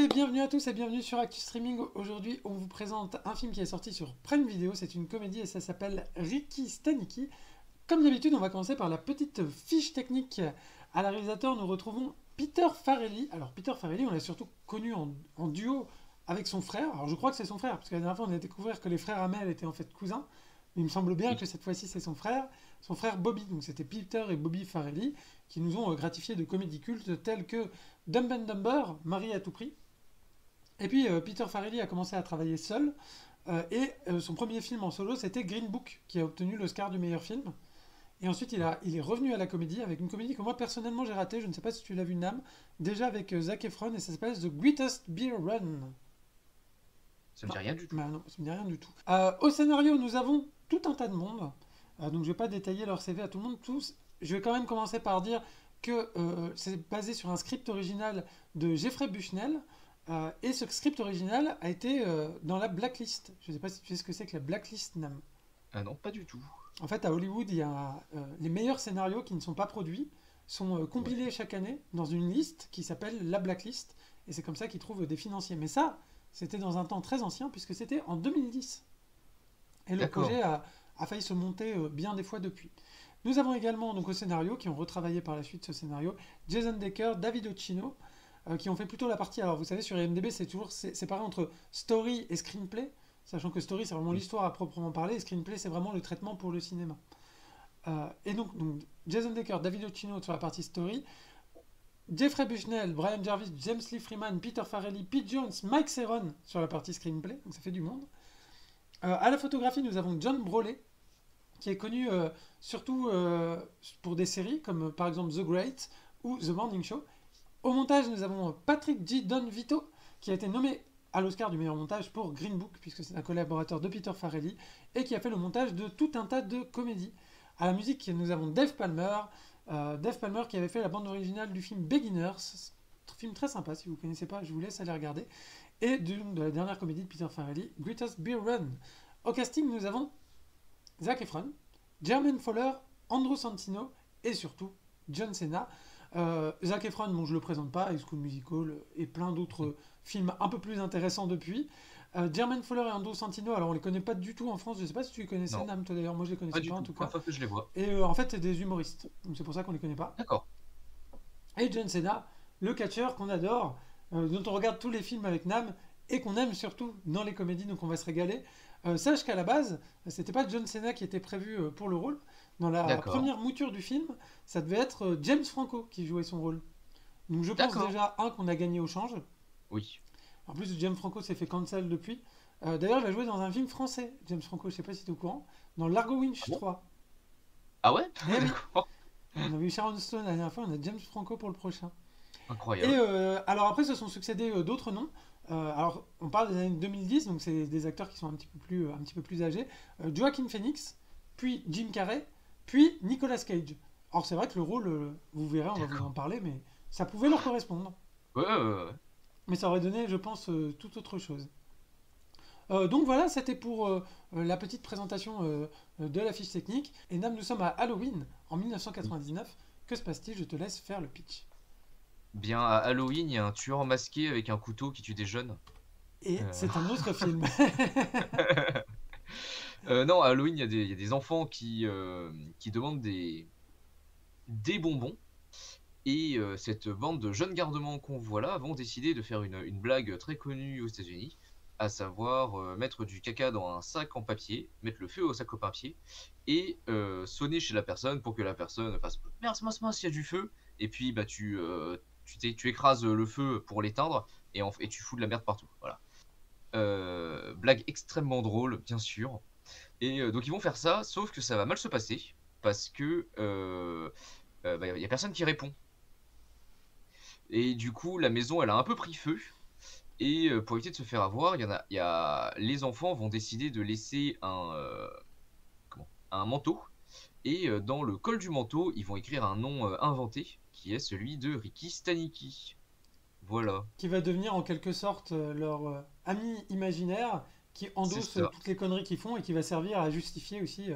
et bienvenue à tous et bienvenue sur Actu Streaming. Aujourd'hui, on vous présente un film qui est sorti sur Prime Video. C'est une comédie et ça s'appelle Ricky Stenicki. Comme d'habitude, on va commencer par la petite fiche technique. À la réalisateur, nous retrouvons Peter Farrelly. Alors, Peter Farrelly, on l'a surtout connu en duo avec son frère. Alors, je crois que c'est son frère, parce que la dernière fois, on a découvert que les frères Hamel étaient en fait cousins. Mais il me semble bien que cette fois-ci, c'est son frère Bobby. Donc, c'était Peter et Bobby Farrelly qui nous ont gratifié de comédies cultes telles que Dumb and Dumber, Marie à tout prix. Et puis Peter Farrelly a commencé à travailler seul. Son premier film en solo, c'était Green Book, qui a obtenu l'Oscar du meilleur film. Et ensuite, il est revenu à la comédie avec une comédie que moi, personnellement, j'ai ratée. Je ne sais pas si tu l'as vu, Nam. Déjà avec Zac Efron, et ça s'appelle The Greatest Beer Run. Ça me dit rien du tout. Bah non, ça me dit rien du tout. Au scénario, nous avons tout un tas de monde. Donc je ne vais pas détailler leur CV à tout le monde. Je vais quand même commencer par dire que c'est basé sur un script original de Jeffrey Bushnell. Et ce script original a été dans la blacklist. Je ne sais pas si tu sais ce que c'est que la blacklist, Nam. Ah non, pas du tout. En fait, à Hollywood, il y a les meilleurs scénarios qui ne sont pas produits sont compilés chaque année dans une liste qui s'appelle la blacklist. Et c'est comme ça qu'ils trouvent des financiers. Mais ça, c'était dans un temps très ancien puisque c'était en 2010. Et le projet a failli se monter bien des fois depuis. Nous avons également donc au scénario, qui ont retravaillé par la suite ce scénario, Jason Decker, David Occhino, qui ont fait plutôt la partie. Alors vous savez, sur IMDb, c'est toujours séparé entre story et screenplay, sachant que story, c'est vraiment l'histoire à proprement parler, et screenplay, c'est vraiment le traitement pour le cinéma. Et donc, Jason Decker, David Occhino sur la partie story, Jeffrey Bushnell, Brian Jarvis, James Lee Freeman, Peter Farrelly, Pete Jones, Mike Ceron sur la partie screenplay, donc ça fait du monde. À la photographie, nous avons John Broley, qui est connu surtout pour des séries comme par exemple The Great ou The Morning Show. Au montage, nous avons Patrick G. Don Vito, qui a été nommé à l'Oscar du meilleur montage pour Green Book, puisque c'est un collaborateur de Peter Farrelly, et qui a fait le montage de tout un tas de comédies. À la musique, nous avons Dave Palmer qui avait fait la bande originale du film Beginners, film très sympa, si vous ne connaissez pas, je vous laisse aller regarder, et de la dernière comédie de Peter Farrelly, Greatest Beer Run. Au casting, nous avons Zac Efron, Jermaine Fowler, Andrew Santino et surtout John Cena. Zac Efron, bon, je ne le présente pas, High School Musical et plein d'autres films un peu plus intéressants depuis. Jermaine Fowler et Andrew Santino, alors on les connaît pas du tout en France, je ne sais pas si tu les connaissais, Nam, toi d'ailleurs, moi je les connaissais pas en tout cas. Pas que je les vois. Et en fait, c'est des humoristes, donc c'est pour ça qu'on les connaît pas. D'accord. Et John Cena, le catcheur qu'on adore, dont on regarde tous les films avec Nam et qu'on aime surtout dans les comédies, donc on va se régaler. Sache qu'à la base, c'était pas John Cena qui était prévu pour le rôle. Dans la première mouture du film, ça devait être James Franco qui jouait son rôle. Donc je pense déjà, qu'on a gagné au change. Oui. En plus, James Franco s'est fait cancel depuis. D'ailleurs, il va jouer dans un film français, James Franco, je sais pas si tu es au courant, dans Largo Winch 3. Ah ouais. D'accord. On a vu Sharon Stone la dernière fois, on a James Franco pour le prochain. Incroyable. Et alors après, se sont succédés d'autres noms. Alors, on parle des années 2010, donc c'est des acteurs qui sont un petit peu plus âgés. Joaquin Phoenix, puis Jim Carrey, puis Nicolas Cage. Alors c'est vrai que le rôle, vous verrez, on va vous en parler, mais ça pouvait leur correspondre. Ouais. Mais ça aurait donné, je pense, tout autre chose. Donc voilà, c'était pour la petite présentation de la fiche technique. Et Nam, nous sommes à Halloween, en 1999. Que se passe-t-il? Je te laisse faire le pitch. Bien, à Halloween, il y a un tueur masqué avec un couteau qui tue des jeunes. Et c'est un autre film. Non, à Halloween, il y a des enfants qui demandent des bonbons. Et cette bande de jeunes gardements qu'on voit là vont décider de faire une blague très connue aux États-Unis, à savoir mettre du caca dans un sac en papier, mettre le feu au sac en papier, et sonner chez la personne pour que la personne fasse « Mince, il y a du feu !» Et puis bah, tu écrases le feu pour l'éteindre, et tu fous de la merde partout. Voilà. Blague extrêmement drôle, bien sûr. Et donc ils vont faire ça, sauf que ça va mal se passer, parce que y a personne qui répond. Et du coup, la maison, elle a un peu pris feu. Et pour éviter de se faire avoir, les enfants vont décider de laisser un manteau. Et dans le col du manteau, ils vont écrire un nom inventé, qui est celui de Ricky Stenicki. Voilà. Qui va devenir en quelque sorte leur ami imaginaire, qui endosse toutes les conneries qu'ils font et qui va servir à justifier aussi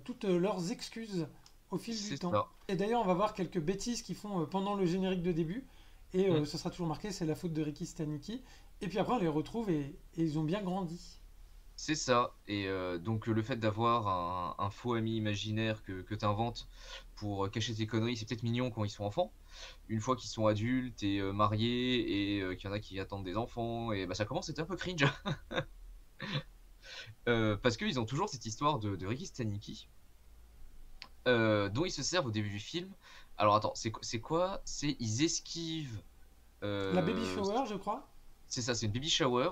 toutes leurs excuses au fil du temps. Et d'ailleurs, on va voir quelques bêtises qu'ils font pendant le générique de début Et Mm. ce sera toujours marqué, c'est la faute de Ricky Stenicki. Et puis après, on les retrouve et ils ont bien grandi. C'est ça. Et donc le fait d'avoir un faux ami imaginaire que tu inventes pour cacher tes conneries, c'est peut-être mignon quand ils sont enfants. Une fois qu'ils sont adultes et mariés et qu'il y en a qui attendent des enfants, et bah ça commence à être un peu cringe. Parce qu'ils ont toujours cette histoire de Ricky Stenicki, dont ils se servent au début du film. Alors attends, c'est quoi? C'est ils esquivent. La baby euh, shower, je crois. c'est ça, c'est une baby shower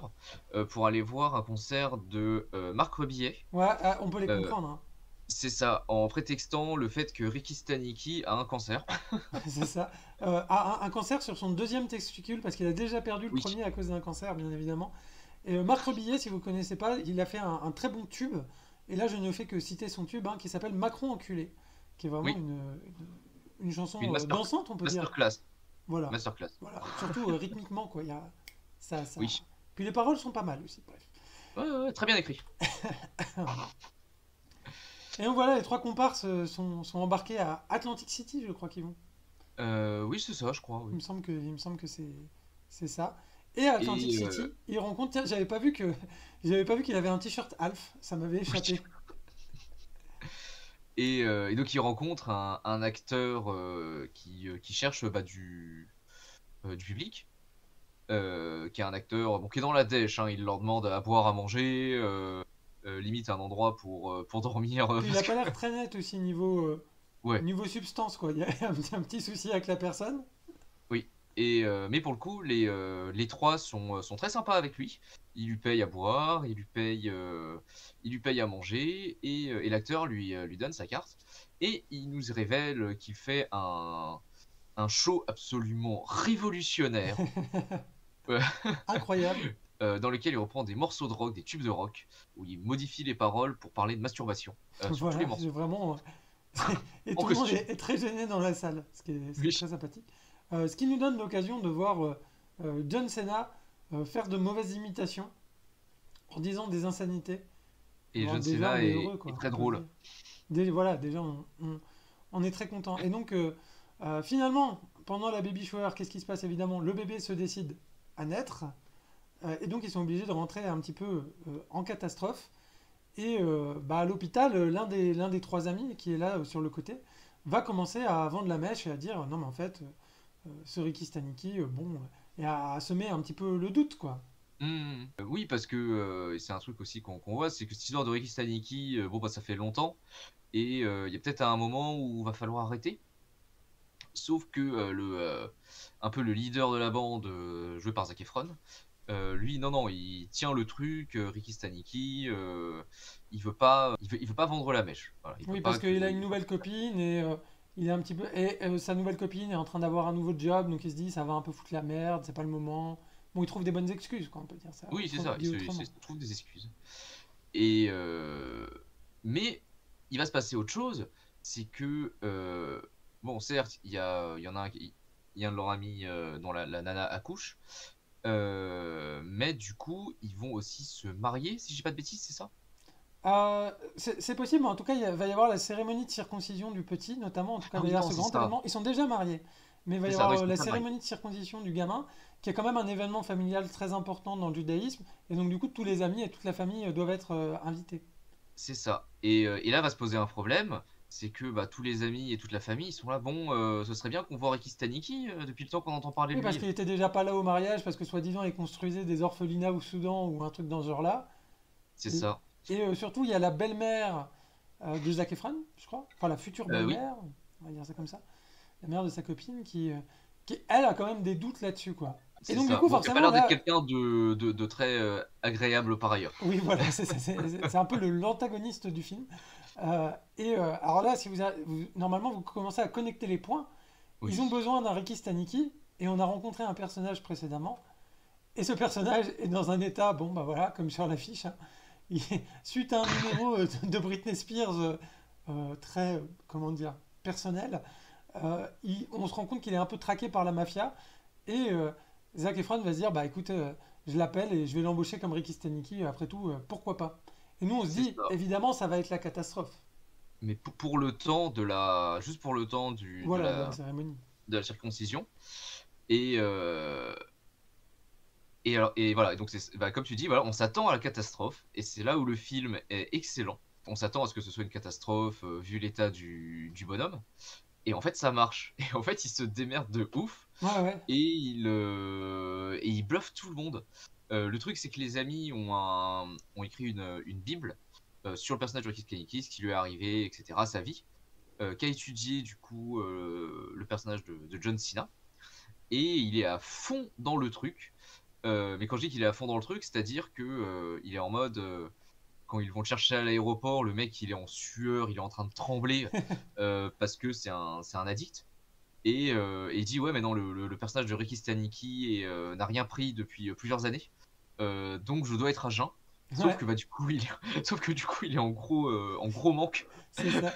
pour aller voir un concert de Marc Rebillet. Ouais, ah, on peut les Euh, comprendre, hein. c'est ça, en prétextant le fait que Ricky Stenicki a un cancer. C'est ça. Un cancer sur son deuxième testicule, parce qu'il a déjà perdu le Oui, premier à cause d'un cancer, bien évidemment. Et Marc Rebillet, si vous ne connaissez pas, il a fait un très bon tube. Et là, je ne fais que citer son tube, hein, qui s'appelle Macron enculé, qui est vraiment oui, une chanson une dansante, on peut dire. masterclass. Voilà. Masterclass. Voilà. Surtout rythmiquement, quoi. Il y a ça. Oui. Puis les paroles sont pas mal aussi. Bref. Ouais, ouais, ouais, très bien écrit. Et donc voilà, les trois comparses sont embarqués à Atlantic City, je crois qu'ils vont. Oui, c'est ça, je crois, Il oui. me semble que c'est ça. Et à Atlantic Et City, ils rencontrent. Tiens, j'avais pas vu qu'il avait un t-shirt Alf. Ça m'avait oui. échappé. Et donc il rencontre un acteur qui cherche bah, du public, qui est un acteur bon, qui est dans la dèche, hein. Il leur demande à boire, à manger, limite un endroit pour dormir. Puis il a pas l'air très net aussi Ouais, niveau substance, quoi. Il y a un petit souci avec la personne. oui. Mais pour le coup, les trois sont très sympas avec lui. Il lui paye à boire, il lui paye à manger, et l'acteur lui donne sa carte. Et il nous révèle qu'il fait un show absolument révolutionnaire, euh, Incroyable. dans lequel il reprend des morceaux de rock, des tubes de rock, où il modifie les paroles pour parler de masturbation, sur tous les Voilà, j'ai morceaux, vraiment. Et en tout le monde costume. est très gêné dans la salle, ce qui est Oui. très sympathique. Ce qui nous donne l'occasion de voir John Cena faire de mauvaises imitations en disant des insanités. Et Bon, John déjà, on Cena est heureux, est quoi, très on peut le drôle. dire. Voilà, déjà, on est très content. Et donc, finalement, pendant la baby shower, qu'est-ce qui se passe évidemment? Le bébé se décide à naître, et donc ils sont obligés de rentrer un petit peu en catastrophe. Et bah, à l'hôpital, l'un des trois amis qui est là sur le côté va commencer à vendre la mèche et à dire non, mais en fait, ce Ricky Stenicki, bon, et à semer un petit peu le doute, quoi. Oui, parce que c'est un truc aussi qu'on voit, c'est que cette histoire de Ricky Stenicki, bon bah ça fait longtemps, et il y a peut-être un moment où il va falloir arrêter. Sauf que un peu le leader de la bande, joué par Zac Efron, lui, non, non, il tient le truc, Ricky Stenicki, il veut pas vendre la mèche. Voilà, il veut Oui, pas parce que. qu'il a une nouvelle copine et il est un petit peu. Et sa nouvelle copine est en train d'avoir un nouveau job, donc il se dit ça va un peu foutre la merde, c'est pas le moment. Bon, il trouve des bonnes excuses, quoi, on peut dire ça. Oui, c'est ça, Dit autrement. il trouve des excuses. Et mais il va se passer autre chose, c'est que bon, certes, il y en a il y a un de leurs amis dont la nana accouche, mais du coup, ils vont aussi se marier, si j'ai pas de bêtises, c'est ça? C'est possible, mais en tout cas, va y avoir la cérémonie de circoncision du petit, notamment. En tout cas, Ah il va y oui, avoir non, ce c'est grand ça, événement. Ils sont déjà mariés, mais il va y c'est ça, avoir non, ils sont la pas mariés. cérémonie de circoncision du gamin, qui est quand même un événement familial très important dans le judaïsme. Et donc, du coup, tous les amis et toute la famille doivent être invités. C'est ça. Et là va se poser un problème, c'est que bah, tous les amis et toute la famille ils sont là. Bon, ce serait bien qu'on voit Ricky Stenicki depuis le temps qu'on entend parler de Oui, parce lui. qu'il était déjà pas là au mariage, parce que soi-disant, il construisait des orphelinats au Soudan ou un truc dans ce genre-là. C'est Et, ça. surtout, il y a la belle-mère de Zac Efron, je crois. Enfin, la future Oui, belle-mère, on va dire ça comme ça. La mère de sa copine, elle, a quand même des doutes là-dessus, quoi. Et c'est donc, du ça. coup, Bon, qui a pas forcément, l'air d'être là. quelqu'un de très agréable par ailleurs. Oui, voilà, c'est un peu l'antagoniste du film. Alors là, si normalement, vous commencez à connecter les points. Ils ont Oui, besoin d'un Ricky Stenicki, et on a rencontré un personnage précédemment. Et ce personnage est dans un état, bon, bah voilà, comme sur l'affiche, hein. Suite à un numéro de Britney Spears très, comment dire, personnel, on se rend compte qu'il est un peu traqué par la mafia. Et Zac Efron va se dire, bah écoute, je l'appelle et je vais l'embaucher comme Ricky Stenicki, après tout, pourquoi pas. Et nous, on se c'est dit, ça. évidemment, ça va être la catastrophe. Mais pour le temps juste pour le temps Voilà, de la cérémonie. de la circoncision, Et, et voilà, et donc bah, comme tu dis, voilà, on s'attend à la catastrophe, et c'est là où le film est excellent. On s'attend à ce que ce soit une catastrophe, vu l'état du bonhomme, et en fait ça marche. Et en fait il se démerde de ouf, Ouais, ouais. et il bluffe tout le monde. Le truc c'est que les amis ont écrit une bible sur le personnage de Ricky Kanikis, ce qui lui est arrivé, etc., sa vie, qu'a étudié du coup le personnage de John Cena, et il est à fond dans le truc. Mais quand je dis qu'il est à fond dans le truc, c'est-à-dire que il est en mode quand ils vont le chercher à l'aéroport, le mec il est en sueur, il est en train de trembler parce que c'est un addict. Et il dit ouais mais non, le personnage de Ricky Stanicki n'a rien pris depuis plusieurs années, donc je dois être à jeun. Sauf Ouais, que bah du coup sauf que du coup il est en gros manque. c'est ça.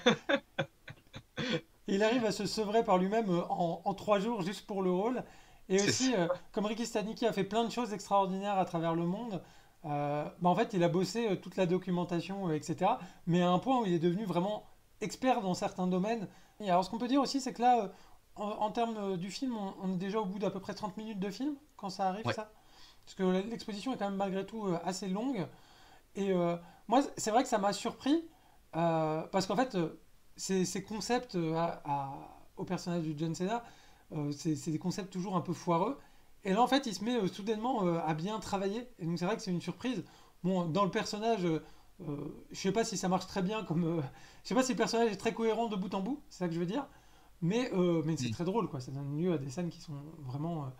Et il arrive à se sevrer par lui-même en 3 jours juste pour le rôle. Et C'est ça. aussi, comme Ricky Stanicki a fait plein de choses extraordinaires à travers le monde, bah en fait, il a bossé toute la documentation, etc. Mais à un point où il est devenu vraiment expert dans certains domaines. Et alors, ce qu'on peut dire aussi, c'est que là, en termes du film, on est déjà au bout d'à peu près 30 minutes de film quand ça arrive, Ouais. ça. Parce que l'exposition est quand même malgré tout assez longue. Et moi, c'est vrai que ça m'a surpris parce qu'en fait, ces concepts au personnage du John Cena, c'est des concepts toujours un peu foireux. Et là, en fait, il se met soudainement à bien travailler. Et donc, c'est vrai que c'est une surprise. Bon, dans le personnage, je sais pas si ça marche très bien comme. Je sais pas si le personnage est très cohérent de bout en bout, c'est ça que je veux dire. Mais c'est Mm. très drôle, quoi. Ça donne lieu à des scènes qui sont vraiment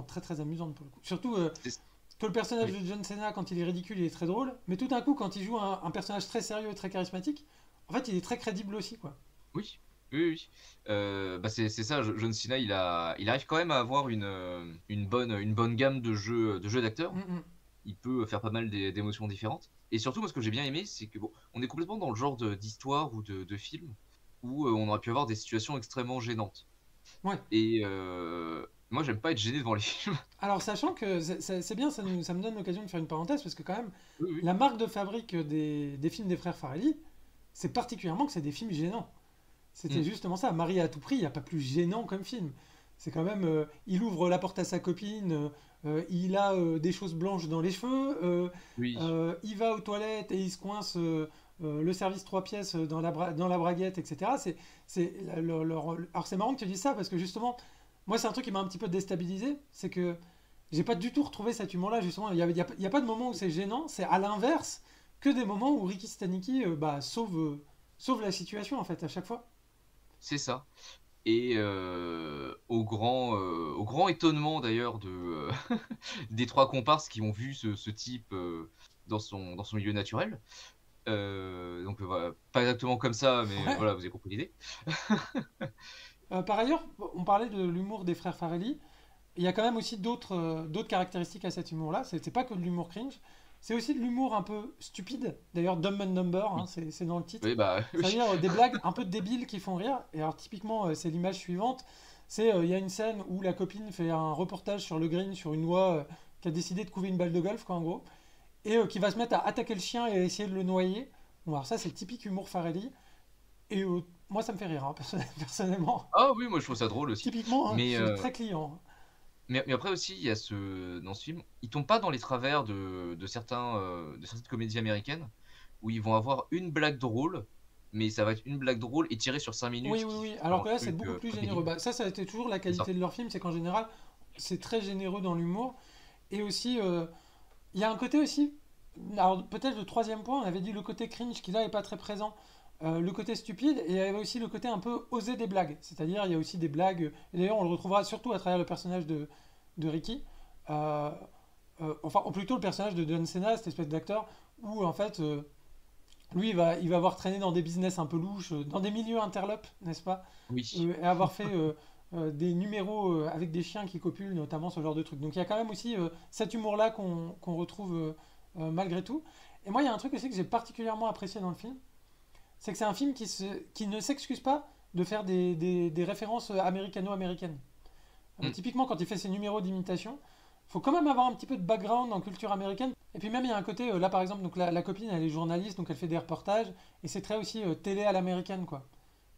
très très amusantes pour le coup. Surtout C'est- que le personnage Oui. de John Cena, quand il est ridicule, il est très drôle. Mais tout d'un coup, quand il joue un personnage très sérieux et très charismatique, en fait, il est très crédible aussi, quoi. Oui, oui, oui. Bah c'est ça, John Cena, il arrive quand même à avoir une bonne gamme de jeux d'acteurs. Mm, mm. Il peut faire pas mal d'émotions différentes. Et surtout, moi, ce que j'ai bien aimé, c'est que bon, on est complètement dans le genre d'histoire ou de film où on aurait pu avoir des situations extrêmement gênantes. Ouais. Et moi, j'aime pas être gêné devant les films. Alors, sachant que c'est bien, ça me donne l'occasion de faire une parenthèse, parce que quand même, Oui, oui. la marque de fabrique des films des frères Farrelly, c'est particulièrement que c'est des films gênants. C'était Mm. justement ça. Marie à tout prix, il n'y a pas plus gênant comme film. C'est quand même. Il ouvre la porte à sa copine, il a des choses blanches dans les cheveux, Oui, il va aux toilettes et il se coince le service 3 pièces dans la braguette, etc. Alors c'est marrant que tu dises ça parce que justement, moi c'est un truc qui m'a un petit peu déstabilisé. C'est que j'ai pas du tout retrouvé cet humour-là, justement. Il y a pas de moment où c'est gênant, c'est à l'inverse que des moments où Ricky Stanicki sauve la situation en fait à chaque fois. c'est ça. Et au grand étonnement d'ailleurs des trois comparses qui ont vu ce type dans son milieu naturel. Donc voilà, pas exactement comme ça, mais Ouais. voilà, vous avez compris l'idée. Par ailleurs, on parlait de l'humour des frères Farrelly. Il y a quand même aussi d'autres caractéristiques à cet humour-là. C'est pas que de l'humour cringe. C'est aussi de l'humour un peu stupide. D'ailleurs, Dumb and Number, hein, Oui, c'est dans le titre. oui, bah oui, C'est-à-dire des blagues un peu débiles qui font rire. Et alors, typiquement, c'est l'image suivante. Il y a une scène où la copine fait un reportage sur le green, sur une oie qui a décidé de couver une balle de golf, quoi, en gros. Et qui va se mettre à attaquer le chien et à essayer de le noyer. Bon, alors ça, c'est typique humour Farrelly. Et moi, ça me fait rire, hein, personnellement. ah oui, moi je trouve ça drôle aussi. Typiquement, hein, je Mais, suis très client. mais après aussi, il y a dans ce film, il tombe pas dans les travers de certaines comédies américaines où ils vont avoir une blague drôle, mais ça va être une blague drôle étirée sur 5 Oui, minutes oui, qui oui. fait Alors un que là, c'est truc beaucoup plus très généreux. pénible. Bah, ça a été toujours la C'est ça. qualité de leur film, c'est qu'en général, c'est très généreux dans l'humour. Et aussi, il y a un côté aussi. Alors, peut-être le troisième point, on avait dit le côté cringe qui là est pas très présent. Le côté stupide, et il y avait aussi le côté un peu osé des blagues. C'est-à-dire, il y a aussi des blagues. Et d'ailleurs, on le retrouvera surtout à travers le personnage de Ricky. Euh, enfin, ou plutôt le personnage de John Cena, cette espèce d'acteur, où en fait, lui, il va avoir traîné dans des business un peu louches, dans des milieux interlopes, n'est-ce pas? Oui. Et avoir fait des numéros avec des chiens qui copulent, notamment ce genre de truc. Donc il y a quand même aussi cet humour-là qu'on retrouve malgré tout. Et moi, il y a un truc aussi que j'ai particulièrement apprécié dans le film, c'est que c'est un film qui ne s'excuse pas de faire des références américano-américaines. Mm. Typiquement, quand il fait ses numéros d'imitation, il faut quand même avoir un petit peu de background en culture américaine. Et puis même, il y a un côté, là par exemple, donc la copine, elle est journaliste, donc elle fait des reportages, et c'est très aussi télé à l'américaine, quoi.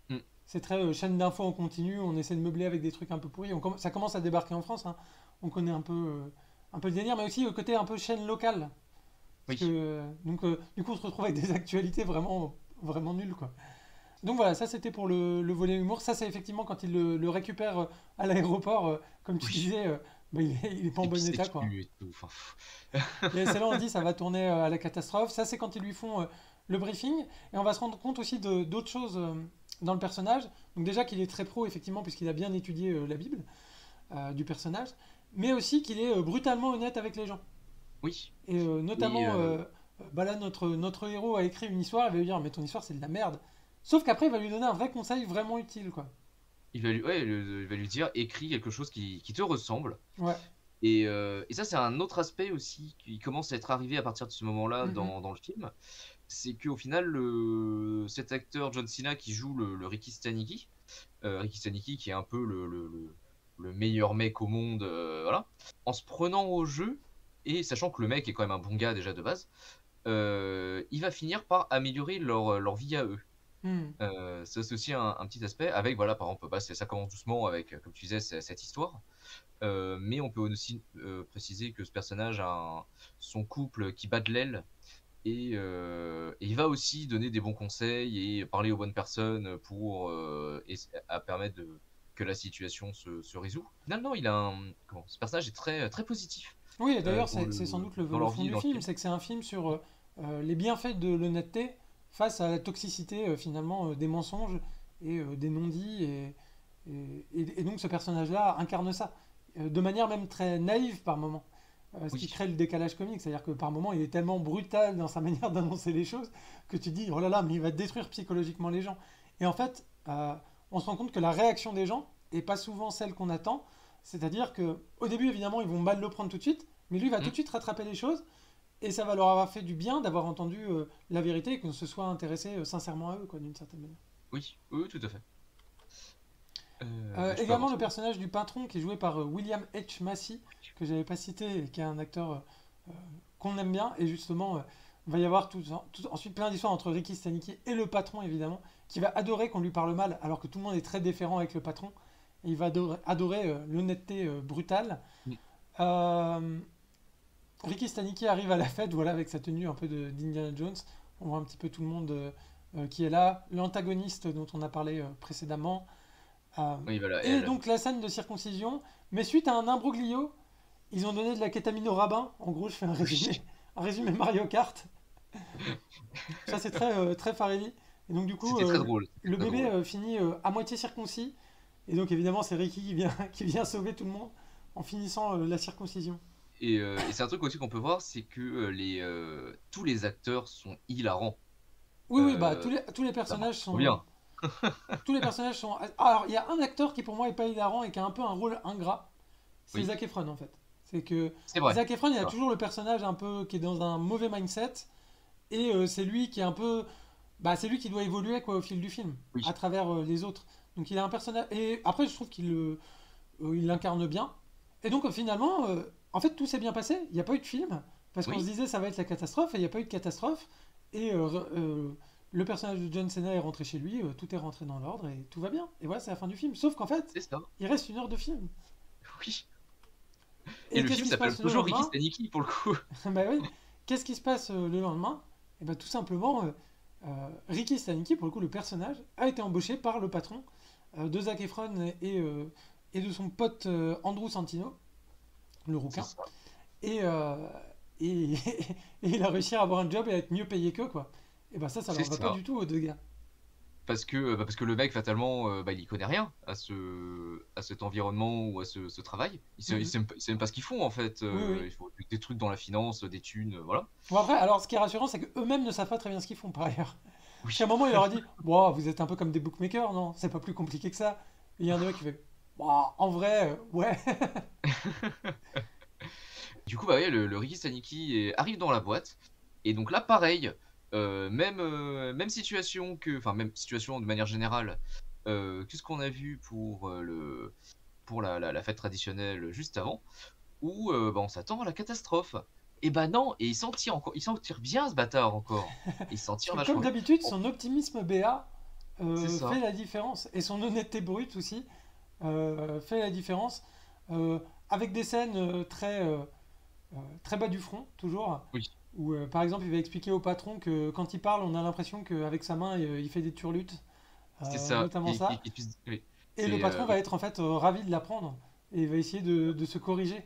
Mm. c'est très chaîne d'infos en continu, on essaie de meubler avec des trucs un peu pourris. Ça commence à débarquer en France, hein. On connaît un peu le délire, mais aussi le côté un peu chaîne locale. Parce que, Oui. du coup, on se retrouve avec des actualités vraiment, vraiment nulles, quoi. Donc voilà, ça c'était pour le volet humour. Ça, c'est effectivement quand il le récupère à l'aéroport, comme tu Oui. disais, bah, il est pas en Et puis bon c'est état, quoi. cul et tout. Enfin, Et c'est là on se dit ça va tourner à la catastrophe. Ça, c'est quand ils lui font le briefing. Et on va se rendre compte aussi d'autres choses dans le personnage. Donc déjà qu'il est très pro, effectivement, puisqu'il a bien étudié la Bible du personnage. Mais aussi qu'il est brutalement honnête avec les gens. oui. Et Et notamment, bah là, notre héros a écrit une histoire, il va lui dire, mais ton histoire, c'est de la merde. Sauf qu'après, il va lui donner un vrai conseil vraiment utile, quoi. il va lui dire, écris quelque chose qui te ressemble. Ouais. Et ça, c'est un autre aspect aussi qui commence à être arrivé à partir de ce moment-là Mhm. dans le film. C'est qu'au final, cet acteur John Cena qui joue le Ricky Staniki qui est un peu le meilleur mec au monde, voilà, en se prenant au jeu, et sachant que le mec est quand même un bon gars déjà de base, il va finir par améliorer leur vie à eux. Mhm. Ça, c'est aussi un petit aspect avec, voilà, par exemple, bah, ça commence doucement avec, comme tu disais, cette histoire. Mais on peut aussi préciser que ce personnage a son couple qui bat de l'aile, et il va aussi donner des bons conseils et parler aux bonnes personnes pour à permettre que la situation se résout. Finalement, ce personnage est très, très positif Oui, et d'ailleurs, dans c'est sans doute dans le leur fond vie et du dans le film, film. c'est que c'est un film sur les bienfaits de l'honnêteté face à la toxicité, finalement, des mensonges et des non-dits. Et donc, ce personnage-là incarne ça, de manière même très naïve par moment. Ce qui Oui, crée le décalage comique, c'est-à-dire que par moment, il est tellement brutal dans sa manière d'annoncer les choses que tu te dis, oh là là, mais il va détruire psychologiquement les gens. Et en fait, on se rend compte que la réaction des gens est pas souvent celle qu'on attend. C'est-à-dire que au début, évidemment, ils vont mal le prendre tout de suite, mais lui va tout hmm, de suite rattraper les choses, et ça va leur avoir fait du bien d'avoir entendu la vérité et qu'on se soit intéressé sincèrement à eux, quoi, d'une certaine manière. oui, oui, tout à fait. Bah, tu peux Également, le avancer. personnage du patron qui est joué par William H. Macy, que j'avais pas cité, et qui est un acteur qu'on aime bien, et justement, il va y avoir ensuite plein d'histoires entre Ricky Staniki et le patron, évidemment, qui va adorer qu'on lui parle mal, alors que tout le monde est très déférent avec le patron, et il va adorer l'honnêteté brutale. Hmm, Euh, Ricky Staniki arrive à la fête, voilà, avec sa tenue un peu d'Indiana Jones. On voit un petit peu tout le monde qui est là. L'antagoniste dont on a parlé précédemment. Euh, oui, voilà, et elle. donc la scène de circoncision. Mais suite à un imbroglio, ils ont donné de la kétamine au rabbin. En gros, je fais Oui, un résumé Mario Kart. Ça, c'est très, très Farelli. Et donc, du coup, c'était très drôle, c'était le très bébé drôle. finit à moitié circoncis. Et donc, évidemment, c'est Ricky qui vient, qui vient sauver tout le monde en finissant la circoncision. Et c'est un truc aussi qu'on peut voir, c'est que tous les acteurs sont hilarants. Oui, oui, bah, Euh, tous les Ça personnages marche trop sont, bien. tous les personnages sont. Alors, il y a un acteur qui pour moi est pas hilarant et qui a un peu un rôle ingrat. C'est Oui, Zac Efron en fait. C'est que c'est vrai. Zac Efron, il C'est a vrai. toujours le personnage un peu qui est dans un mauvais mindset et c'est lui qui est un peu. Bah, c'est lui qui doit évoluer quoi au fil du film à Oui, travers les autres. Donc il a un personnage et après je trouve il l'incarne bien. Et donc finalement, en fait tout s'est bien passé. Il n'y a pas eu de film parce qu'on se oui, disait ça va être la catastrophe et il n'y a pas eu de catastrophe. Et le personnage de John Cena est rentré chez lui, tout est rentré dans l'ordre et tout va bien. Et voilà, c'est la fin du film. Sauf qu'en fait, c'est ça. il reste 1 heure de film. Oui. Et Et le qu'est-ce film qui se s'appelle passe le toujours Ricky lendemain? Staniki pour le coup. Bah oui. Qu'est-ce qui se passe le lendemain? Et bah tout simplement, Ricky Staniki, pour le coup, le personnage, a été embauché par le patron de Zac Efron et de son pote Andrew Santino, le C'est rouquin. ça. Et, euh, et, et il a réussi à avoir un job et à être mieux payé qu'eux, quoi. Et bah ça C'est leur va pas ça. du tout aux deux gars. Parce que le mec, fatalement, bah, il y connaît rien à cet environnement ou à ce travail. Mhm. Il sait même pas ce qu'ils font en fait. Oui, oui. Il faut des trucs dans la finance, des thunes, voilà. Bon après, alors ce qui est rassurant, c'est qu'eux-mêmes ne savent pas très bien ce qu'ils font par ailleurs. Parce qu'à Oui. un moment, il leur a dit, bon, vous êtes un peu comme des bookmakers, non? C'est pas plus compliqué que ça. Et il y a un des mecs qui fait, bah, en vrai, ouais. Du coup, bah, ouais, le Ricky Staniki arrive dans la boîte. Et donc là, pareil, même situation enfin, même situation de manière générale que ce qu'on a vu pour la fête traditionnelle juste avant, où bah, on s'attend à la catastrophe. Et bah non, et il s'en tire bien ce bâtard encore. Il s'en Parce tire que comme vachement bien. d'habitude, En- son optimisme BA C'est ça. fait la différence. Et son honnêteté brute aussi fait la différence. Avec des scènes très bas du front, toujours. Oui, Où, par exemple, il va expliquer au patron que quand il parle, on a l'impression qu'avec sa main, il fait des turlutes. c'est ça. Notamment ça. Oui. Et le C'est patron va oui. être en fait ravi de l'apprendre. Et il va essayer de se corriger.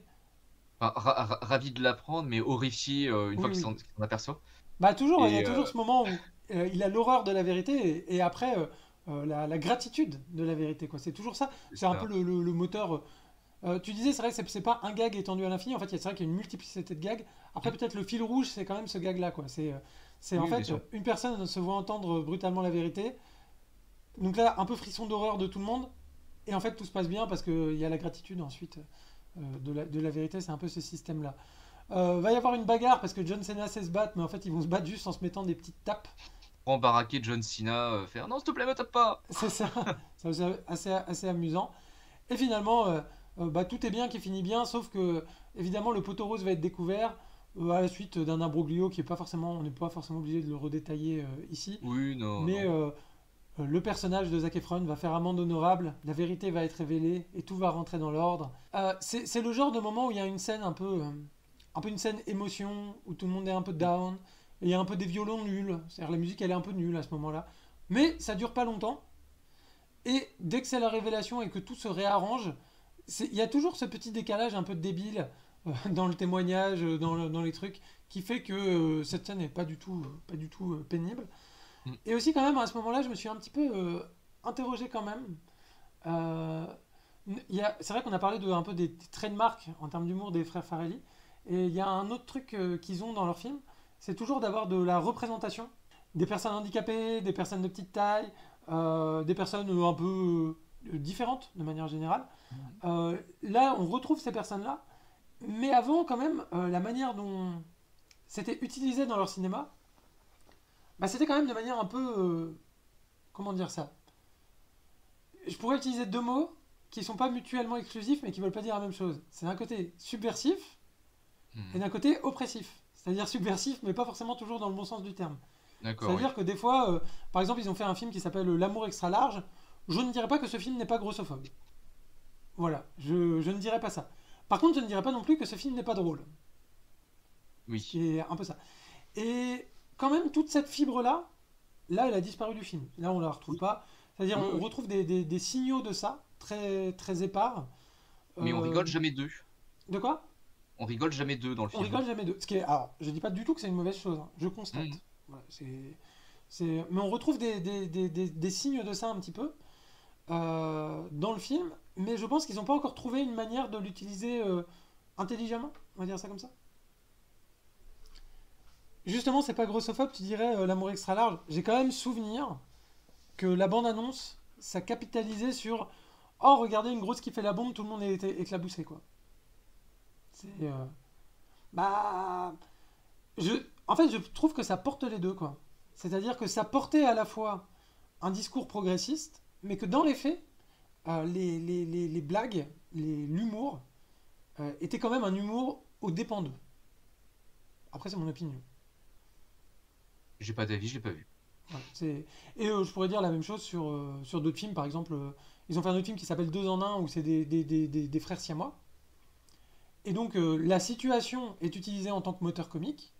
Enfin, ravi de l'apprendre, mais horrifié une fois Oui, oui. qu'il s'en aperçoit. Bah toujours, il y a Et toujours ce moment où il a l'horreur de la vérité et après la gratitude de la vérité, quoi. C'est toujours ça. c'est C'est un peu ça. le moteur. Tu disais, c'est vrai que c'est pas un gag étendu à l'infini. En fait, c'est vrai qu'il y a une multiplicité de gags. Après, Mm. peut-être le fil rouge, c'est quand même ce gag-là, quoi. C'est en Oui, bien fait sûr. une personne se voit entendre brutalement la vérité. Donc là, un peu frisson d'horreur de tout le monde. Et en fait, tout se passe bien parce qu'il y a la gratitude ensuite de la vérité. C'est un peu ce système-là. Va y avoir une bagarre parce que John Cena sait se battre, mais en fait, ils vont se battre juste en se mettant des petites tapes. Baraquer John Cena, faire non, s'il te plaît, me tape pas. C'est ça. C'est assez amusant. Et finalement, bah, tout est bien qui finit bien, sauf que, évidemment, le poteau rose va être découvert à la suite d'un imbroglio qui est pas forcément, on n'est pas forcément obligé de le redétailler ici. Oui, non, Mais non. le personnage de Zac Efron va faire amende honorable, la vérité va être révélée et tout va rentrer dans l'ordre. C'est le genre de moment où il y a une scène un peu une scène émotion, où tout le monde est un peu down, et il y a un peu des violons nuls, c'est-à-dire la musique elle est un peu nulle à ce moment-là. Mais ça dure pas longtemps, et dès que c'est la révélation et que tout se réarrange, il y a toujours ce petit décalage un peu débile dans le témoignage, dans les trucs, qui fait que cette scène n'est pas du tout pénible. Mm. Et aussi quand même à ce moment-là, je me suis un petit peu interrogé quand même. Euh, c'est vrai qu'on a parlé un peu des traits de marque en termes d'humour des frères Farelli. Et il y a un autre truc qu'ils ont dans leur film, c'est toujours d'avoir de la représentation. Des personnes handicapées, des personnes de petite taille, des personnes un peu différentes de manière générale. Là, on retrouve ces personnes-là, mais avant, quand même, la manière dont c'était utilisé dans leur cinéma, bah, c'était quand même de manière un peu. Comment dire ça? Je pourrais utiliser deux mots qui sont pas mutuellement exclusifs, mais qui veulent pas dire la même chose. C'est d'un côté subversif et Mm. d'un côté oppressif. C'est-à-dire subversif, mais pas forcément toujours dans le bon sens du terme. D'accord, oui. C'est-à-dire que des fois, par exemple, ils ont fait un film qui s'appelle L'amour extra large. Je ne dirais pas que ce film n'est pas grossophobe. Voilà, je ne dirais pas ça. Par contre, je ne dirais pas non plus que ce film n'est pas drôle. Ce Oui. qui est un peu ça. Et quand même, toute cette fibre-là, là, elle a disparu du film. Là, on la retrouve Oui, pas. C'est-à-dire, oui, on oui. retrouve des signaux de ça, très, très épars. Mais on Euh, rigole jamais d'eux. de quoi? On rigole jamais d'eux dans le On film. rigole jamais de. Ce qui est, alors, je dis pas du tout que c'est une mauvaise chose, hein. Je Mm. constate. Voilà, mais on retrouve des signes de ça un petit peu dans le film, mais je pense qu'ils n'ont pas encore trouvé une manière de l'utiliser intelligemment, on va dire ça comme ça. Justement, c'est pas grossophobe, tu dirais l'amour extra large. J'ai quand même souvenir que la bande-annonce, ça capitalisait sur oh, regardez une grosse qui fait la bombe, tout le monde est éclaboussé, quoi. C'est. Bah. Je, en fait, je trouve que ça porte les deux, quoi. C'est-à-dire que ça portait à la fois un discours progressiste, mais que dans les faits, les blagues, l'humour, était quand même un humour aux dépens d'eux. Après, c'est mon opinion. J'ai pas d'avis, je l'ai pas vu. Voilà, et je pourrais dire la même chose sur d'autres films. Par exemple, ils ont fait un autre film qui s'appelle Deux en un, où c'est des frères siamois. Et donc, la situation est utilisée en tant que moteur comique.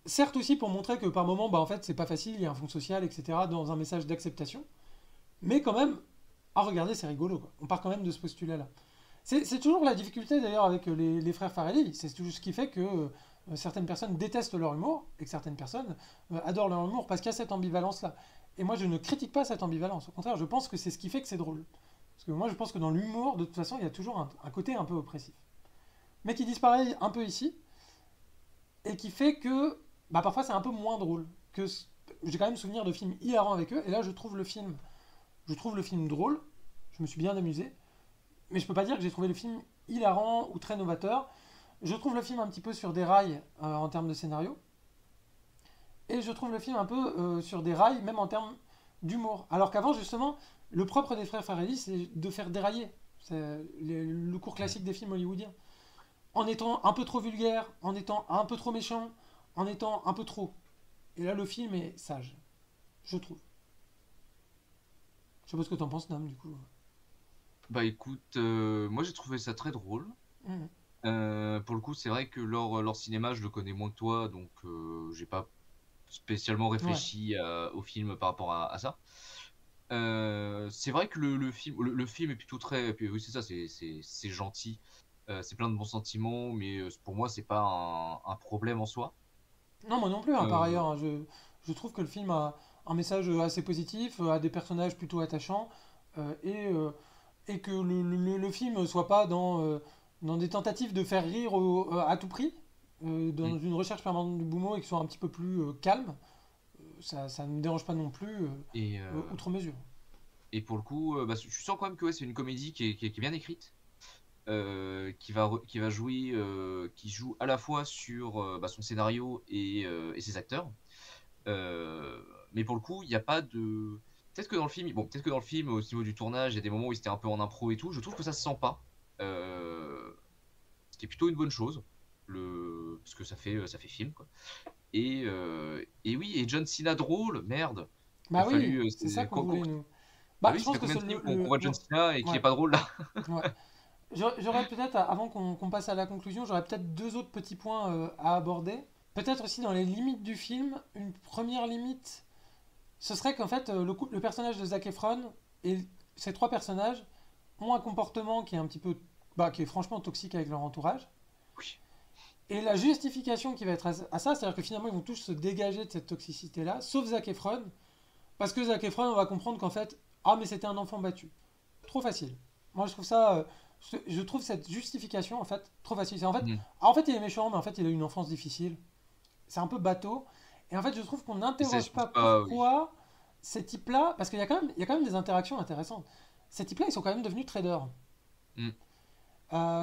Certes aussi pour montrer que par moment, bah, en fait, c'est pas facile, il y a un fond social, etc., dans un message d'acceptation. Mais quand même, ah regardez, c'est rigolo, quoi. On part quand même de ce postulat-là. C'est toujours la difficulté d'ailleurs avec les frères Farelli. C'est toujours ce qui fait que certaines personnes détestent leur humour et que certaines personnes adorent leur humour parce qu'il y a cette ambivalence-là. Et moi, je ne critique pas cette ambivalence. Au contraire, je pense que c'est ce qui fait que c'est drôle. Parce que moi, je pense que dans l'humour, de toute façon, il y a toujours un côté un peu oppressif. Mais qui disparaît un peu ici et qui fait que bah, parfois c'est un peu moins drôle. J'ai quand même souvenir de films hilarants avec eux. Et là, je trouve le film drôle. Je me suis bien amusé. Mais je peux pas dire que j'ai trouvé le film hilarant ou très novateur. Je trouve le film un petit peu sur des rails en termes de scénario. Et je trouve le film un peu sur des rails, même en termes d'humour. Alors qu'avant, justement, le propre des frères Farelli, c'est de faire dérailler. C'est le cours Mm. classique des films hollywoodiens. En étant un peu trop vulgaire, en étant un peu trop méchant, en étant un peu trop. Et là, le film est sage, je trouve. Je sais pas ce que t'en penses, Nam, du coup. Bah écoute, moi j'ai trouvé ça très drôle. Mhm. Pour le coup, c'est vrai que leur cinéma, je le connais moins que toi, donc j'ai pas spécialement Ouais. réfléchi au film par rapport à ça. C'est vrai que le film est plutôt très. Puis oui, c'est ça, c'est gentil. C'est plein de bons sentiments, mais pour moi, c'est pas un problème en soi. Non, moi non plus, hein, par Euh, ailleurs, hein, je trouve que le film a un message assez positif, a des personnages plutôt attachants, et que le film soit pas dans des tentatives de faire rire à tout prix, mm. dans une recherche permanente du boumot et qu'il soit un petit peu plus calme, ça ne me dérange pas non plus, et, outre mesure. et pour le coup, bah, je sens quand même que ouais, c'est une comédie qui est bien écrite. Qui va jouer, qui joue à la fois sur bah, son scénario et ses acteurs. Mais pour le coup, il n'y a pas de. Peut-être que dans le film, bon, peut-être que dans le film, au niveau du tournage, il y a des moments où c'était un peu en impro et tout. Je trouve que ça se sent pas. Euh, Ce qui est plutôt une bonne chose. Parce que ça fait film, quoi. Et oui, et John Cena drôle, merde. Il a Bah oui, fallu. c'est ça qu'on voulait, nous. Bah Bah, oui, je ça pense fait que combien c'est de films qu'on voit John ouais, Cena et qu'il est ouais, pas drôle là? ouais. J'aurais peut-être, avant qu'on passe à la conclusion, j'aurais peut-être deux autres petits points à aborder. Peut-être aussi dans les limites du film, une première limite, ce serait qu'en fait, le personnage de Zac Efron et ces trois personnages ont un comportement qui est un petit peu, bah, qui est franchement toxique avec leur entourage. Oui. Et la justification qui va être à ça, c'est-à-dire que finalement, ils vont tous se dégager de cette toxicité-là, sauf Zac Efron, parce que Zac Efron, on va comprendre qu'en fait, ah, mais c'était un enfant battu. Trop facile. Moi, je trouve ça. Je trouve cette justification, en fait, trop facile. Mhm. En fait, il est méchant, mais en fait, il a eu une enfance difficile. C'est un peu bateau. Et en fait, je trouve qu'on Et ça n'interroge explique pas pas, oui. pourquoi ces types-là. Parce qu'il y a quand même des interactions intéressantes. Ces types-là, ils sont quand même devenus traders. Mhm.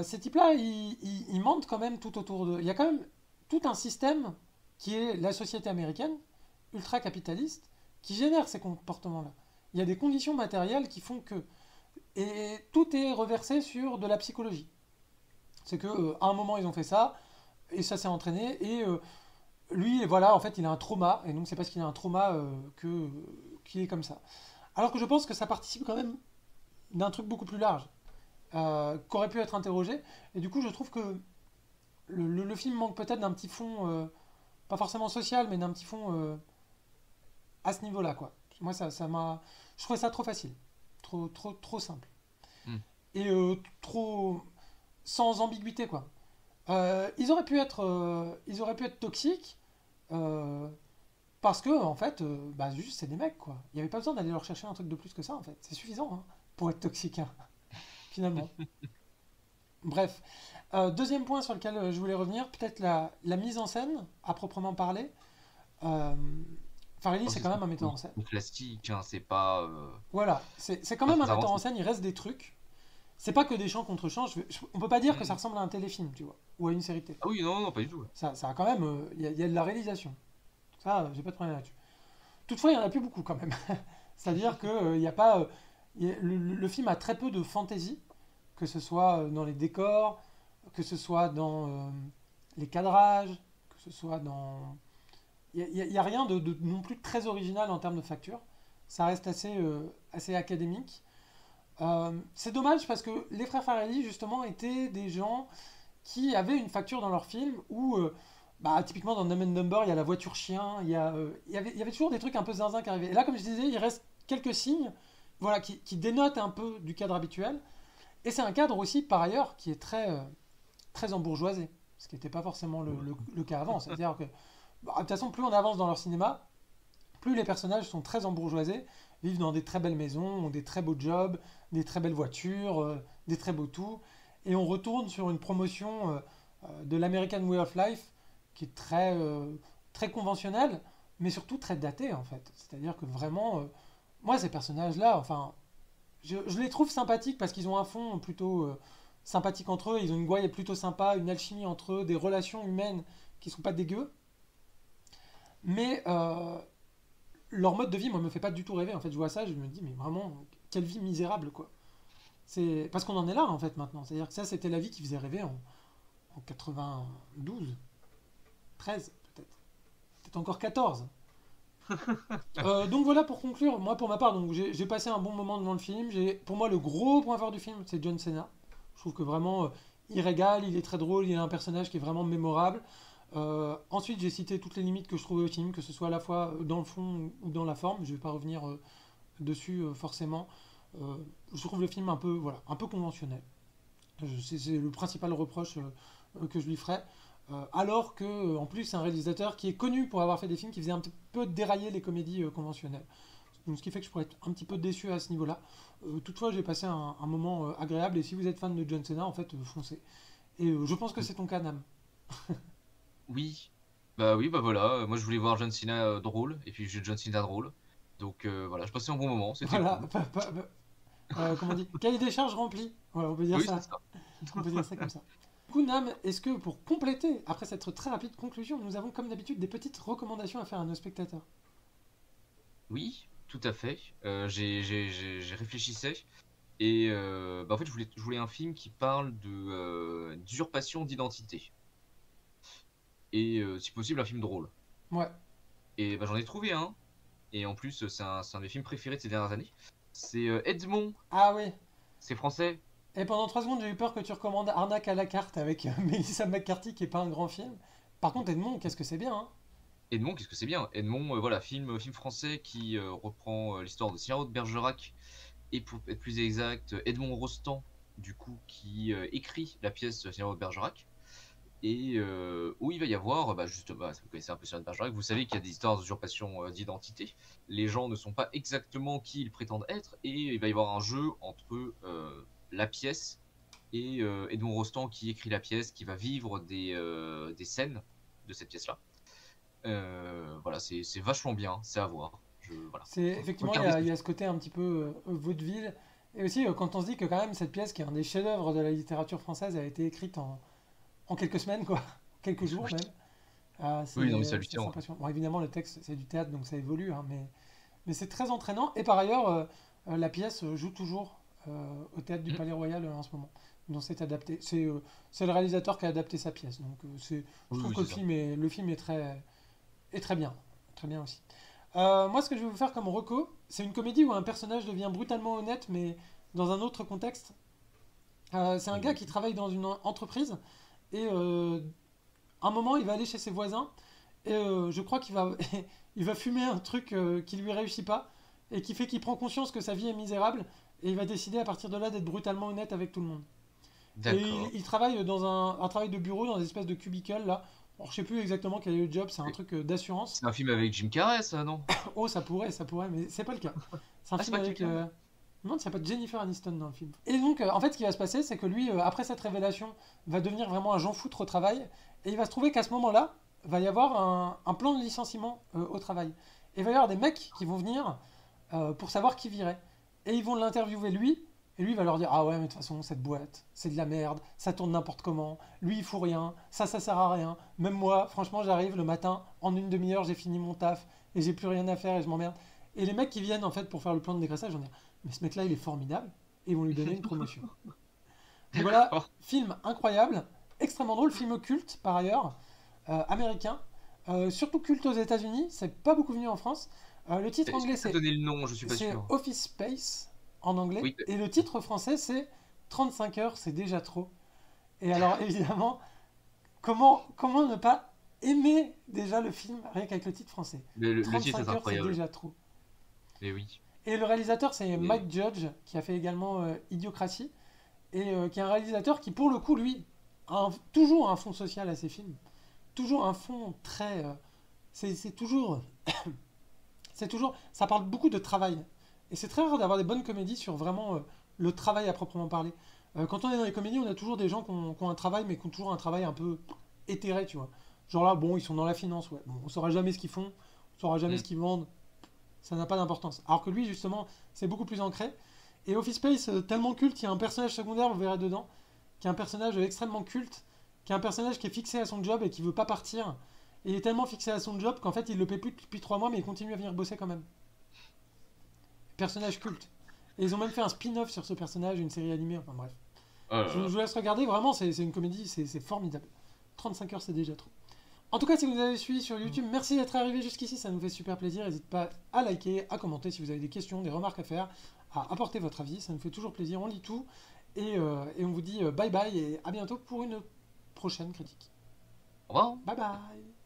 Ces types-là, ils mentent quand même tout autour d'eux. Il y a quand même tout un système qui est la société américaine, ultra capitaliste, qui génère ces comportements-là. Il y a des conditions matérielles qui font que. Et tout est reversé sur de la psychologie. C'est que à un moment ils ont fait ça et ça s'est entraîné et lui voilà en fait il a un trauma et donc c'est parce qu'il a un trauma que qu'il est comme ça. Alors que je pense que ça participe quand même d'un truc beaucoup plus large qu'aurait pu être interrogé et du coup je trouve que le film manque peut-être d'un petit fond pas forcément social mais d'un petit fond à ce niveau-là quoi. Moi ça m'a je trouvais ça trop facile, trop simple Mhm. et trop sans ambiguïté quoi. Ils auraient pu être toxiques euh, parce que en fait, bah, juste c'est des mecs quoi. Il n'y avait pas besoin d'aller leur chercher un truc de plus que ça en fait. C'est suffisant hein, pour être toxique hein, finalement. Bref, deuxième point sur lequel je voulais revenir, peut-être la mise en scène à proprement parler. Euh, Farrelly Oh, c'est c'est quand même un metteur en scène. classique, hein, c'est pas, Voilà, c'est quand pas même un très metteur en avancé. scène. Il reste des trucs. C'est pas que des chants contre chants. On peut pas dire que ça Mhm. ressemble à un téléfilm, tu vois, ou à une série télé. Ah oui, non, non, pas du tout. Ça a quand même, il y a de la réalisation. Ça, j'ai pas de problème là-dessus. Toutefois, il y en a plus beaucoup quand même. C'est-à-dire que il y a pas, le film a très peu de fantaisie, que ce soit dans les décors, que ce soit dans les cadrages, que ce soit dans, il y a rien de non plus très original en termes de facture. Ça reste assez académique. C'est dommage parce que les frères Farrelly justement étaient des gens qui avaient une facture dans leur film où, bah, typiquement dans Dumb and Dumber, il y a la voiture chien, il y avait toujours des trucs un peu zinzin qui arrivaient. Et là, comme je disais, il reste quelques signes voilà, qui dénotent un peu du cadre habituel. Et c'est un cadre aussi, par ailleurs, qui est très embourgeoisé, ce qui n'était pas forcément le cas avant. C'est-à-dire que, bah, de toute façon, plus on avance dans leur cinéma, plus les personnages sont très embourgeoisés, vivent dans des très belles maisons, ont des très beaux jobs, des très belles voitures, des très beaux tout. Et on retourne sur une promotion de l'American Way of Life qui est très conventionnelle, mais surtout très datée en fait. C'est-à-dire que vraiment, moi ces personnages-là, enfin, je les trouve sympathiques parce qu'ils ont un fond plutôt sympathique entre eux, ils ont une gouaille plutôt sympa, une alchimie entre eux, des relations humaines qui sont pas dégueu, mais leur mode de vie, moi, me fait pas du tout rêver. En fait, je vois ça, je me dis, mais vraiment, quelle vie misérable, quoi. C'est parce qu'on en est là, en fait, maintenant. C'est-à-dire que ça, c'était la vie qui faisait rêver en 92, 13, peut-être. Peut-être encore 14. Donc voilà pour conclure, moi pour ma part, donc j'ai passé un bon moment devant le film. Pour moi le gros point fort du film c'est John Cena. Je trouve que vraiment il régale, il est très drôle, il a un personnage qui est vraiment mémorable. Ensuite j'ai cité toutes les limites que je trouvais au film, que ce soit à la fois dans le fond ou dans la forme. Je vais pas revenir dessus forcément. Euh, je trouve le film un peu, voilà, un peu conventionnel. C'est le principal reproche que je lui ferais. Alors que, en plus, c'est un réalisateur qui est connu pour avoir fait des films qui faisaient un petit peu dérailler les comédies conventionnelles. Donc, ce qui fait que je pourrais être un petit peu déçu à ce niveau-là. Toutefois, j'ai passé un moment agréable et si vous êtes fan de John Cena, en fait, foncez. Et je pense que c'est ton cas, Nam. Oui, bah oui, bah voilà. Moi, je voulais voir John Cena drôle, et puis j'ai John Cena drôle. Donc voilà, je passais un bon moment, c'était Voilà, cool. comment on dit, cahier des charges rempli. Voilà, on peut dire Oui, c'est ça. ça. On peut dire ça comme ça. Du coup, Nam, est-ce que pour compléter, après cette très rapide conclusion, nous avons comme d'habitude des petites recommandations à faire à nos spectateurs? Oui, tout à fait. J'ai réfléchissais. Et bah, en fait, je voulais un film qui parle d'usurpation d'identité. Et si possible, un film drôle. Ouais. Et bah, j'en ai trouvé un. Et en plus, c'est un des films préférés de ces dernières années. C'est Edmond. Ah oui. C'est français. Et pendant 3 secondes, j'ai eu peur que tu recommandes Arnaque à la carte avec Melissa McCarthy, qui est pas un grand film. Par contre, Edmond, qu'est-ce que c'est bien, hein? Edmond, qu'est-ce que c'est bien. Edmond, voilà, film français qui reprend l'histoire de Cyrano de Bergerac. Et pour être plus exact, Edmond Rostand, du coup, qui écrit la pièce Cyrano de Bergerac. Et où il va y avoir, bah, juste, bah, si vous connaissez un peu Cyrano de Bergerac, vous savez qu'il y a des histoires d'usurpation d'identité. Les gens ne sont pas exactement qui ils prétendent être, et il va y avoir un jeu entre la pièce et Edmond Rostand qui écrit la pièce, qui va vivre des scènes de cette pièce-là. Voilà, c'est vachement bien, c'est à voir. Voilà. C'est effectivement, Regardez ce il y a film. ce côté un petit peu vaudeville. Et aussi, quand on se dit que quand même cette pièce, qui est un des chefs-d'œuvre de la littérature française, a été écrite en quelques semaines, quoi, quelques jours Oui, même. oui, non, mais c'est C'est hallucinant. impressionnant. Bon, évidemment, le texte, c'est du théâtre, donc ça évolue, hein, mais c'est très entraînant. Et par ailleurs, la pièce joue toujours au théâtre du Mm. Palais Royal en ce moment. Donc c'est adapté. C'est le réalisateur qui a adapté sa pièce. Donc je Oui, trouve oui, que c'est ça. le film est très bien. Très bien aussi. Moi, ce que je vais vous faire comme reco, c'est une comédie où un personnage devient brutalement honnête, mais dans un autre contexte. C'est un gars Oui. qui travaille dans une entreprise et un moment, il va aller chez ses voisins et je crois qu'il va, il va fumer un truc qui lui réussit pas et qui fait qu'il prend conscience que sa vie est misérable et il va décider à partir de là d'être brutalement honnête avec tout le monde. Et D'accord. il travaille dans un travail de bureau, dans des espèces de cubicle là. Alors, je sais plus exactement quel est le job, c'est un truc d'assurance. C'est un film avec Jim Carrey, ça, non? Oh, ça pourrait, mais c'est pas le cas. C'est un Ah, c'est film pas Jim avec. Carrey? Non, il n'y a pas de Jennifer Aniston dans le film. Et donc, en fait, ce qui va se passer, c'est que lui, après cette révélation, va devenir vraiment un Jean foutre au travail. Et il va se trouver qu'à ce moment-là, va y avoir un plan de licenciement au travail. Et il va y avoir des mecs qui vont venir pour savoir qui virait. Et ils vont l'interviewer lui. Et lui, il va leur dire: Ah ouais, mais de toute façon, cette boîte, c'est de la merde. Ça tourne n'importe comment. Lui, il fout rien. Ça sert à rien. Même moi, franchement, j'arrive le matin, en une demi-heure, j'ai fini mon taf. Et j'ai plus rien à faire et je m'emmerde. Et les mecs qui viennent, en fait, pour faire le plan de dégraissage, vont dire: Mais ce mec-là, il est formidable. Et ils vont lui donner une promotion. Donc voilà, D'accord. film incroyable, extrêmement drôle, film culte par ailleurs, américain, surtout culte aux États-Unis, c'est pas beaucoup venu en France. Le titre Est-ce que anglais tu peux donner le nom? Je suis pas sûr. Office Space en anglais, Oui, et le titre français c'est 35 heures, c'est déjà trop. Et alors évidemment, comment ne pas aimer déjà le film rien qu'avec le titre français? le titre est 35 heures, c'est incroyable. déjà trop. Mais oui. Et le réalisateur c'est Et- Mike Judge qui a fait également Idiocratie et qui est un réalisateur qui, pour le coup, lui, a toujours un fond social à ses films. Toujours un fond très. C'est toujours. C'est toujours. Ça parle beaucoup de travail. Et c'est très rare d'avoir des bonnes comédies sur vraiment le travail à proprement parler. Quand on est dans les comédies, on a toujours des gens qui ont un travail, mais qui ont toujours un travail un peu éthéré, tu vois. Genre là, bon, ils sont dans la finance, ouais. Bon, on saura jamais ce qu'ils font, on saura jamais Hmm. ce qu'ils vendent, ça n'a pas d'importance. Alors que lui, justement, c'est beaucoup plus ancré. Et Office Space, tellement culte, il y a un personnage secondaire, vous verrez dedans, qui est un personnage extrêmement culte, qui est un personnage qui est fixé à son job et qui veut pas partir. Et il est tellement fixé à son job qu'en fait, il le paie plus depuis 3 mois, mais il continue à venir bosser quand même. Personnage culte. Et ils ont même fait un spin-off sur ce personnage, une série animée, enfin bref. Oh là Je là. vous laisse regarder, vraiment, c'est une comédie, c'est formidable. 35 heures, c'est déjà trop. En tout cas, si vous nous avez suivi sur YouTube, merci d'être arrivé jusqu'ici, ça nous fait super plaisir. N'hésitez pas à liker, à commenter si vous avez des questions, des remarques à faire, à apporter votre avis, ça nous fait toujours plaisir, on lit tout. Et on vous dit bye bye et à bientôt pour une prochaine critique. Au revoir. Bye bye.